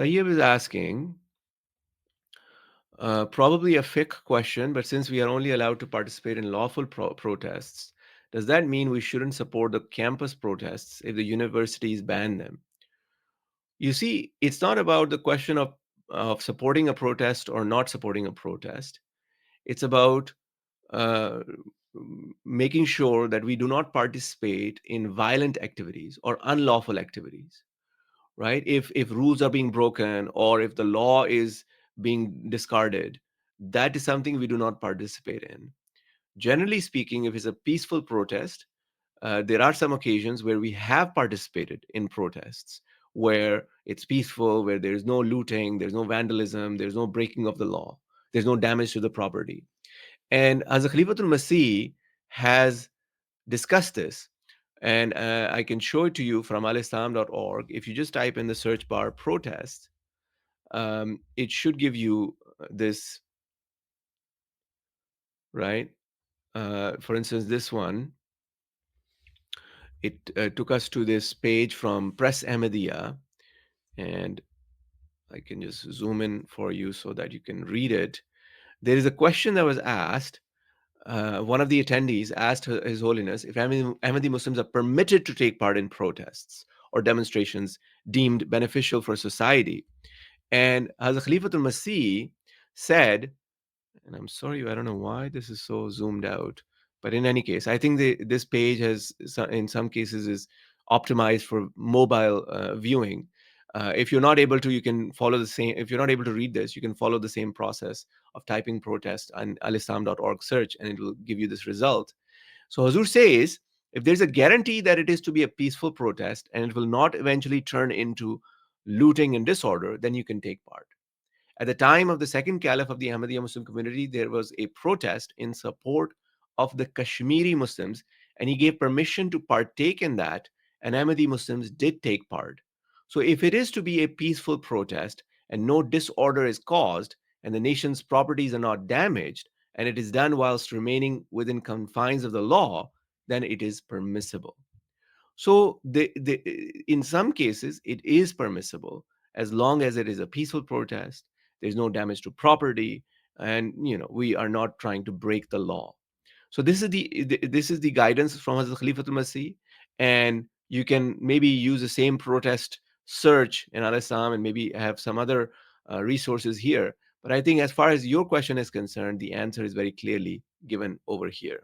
Tayyib is asking, probably a fiqh question, but since we are only allowed to participate in lawful protests, does that mean we shouldn't support the campus protests if the universities ban them? You see, it's not about the question of supporting a protest or not supporting a protest. It's about uh, making sure that we do not participate in violent activities or unlawful activities, right? If rules are being broken or if the law is being discarded, that is something we do not participate in. Generally speaking, if it's a peaceful protest, there are some occasions where we have participated in protests where it's peaceful, where there's no looting, there's no vandalism, there's no breaking of the law, there's no damage to the property. And as a Khalifatul Masih has discussed this, and I can show it to you from alislam.org. If you just type in the search bar protest, it should give you this, right? For instance, this one, it took us to this page from Press Ahmadiyya, and I can just zoom in for you so that you can read it. There is a question that was asked. One of the attendees asked His Holiness if Ahmadi Muslims are permitted to take part in protests or demonstrations deemed beneficial for society. And Hazrat Khalifatul Masih said, and I'm sorry, I don't know why this is so zoomed out, but in any case, I think this page has, in some cases, is optimized for mobile viewing. If you're not able to, you can follow the same. If you're not able to read this, you can follow the same process of typing protest on alislam.org search, and it will give you this result. So Hazur says, if there's a guarantee that it is to be a peaceful protest and it will not eventually turn into looting and disorder, then you can take part. At the time of the second caliph of the Ahmadiyya Muslim community, there was a protest in support of the Kashmiri Muslims, and he gave permission to partake in that, and Ahmadi Muslims did take part. So, if it is to be a peaceful protest and no disorder is caused, and the nation's properties are not damaged, and it is done whilst remaining within confines of the law, then it is permissible. So, in some cases, it is permissible as long as it is a peaceful protest. There's no damage to property, and we are not trying to break the law. So this is the guidance from Hazrat Khalifatul Masih, and you can maybe use the same protest search in Al Islam and maybe have some other resources here. But I think as far as your question is concerned, the answer is very clearly given over here.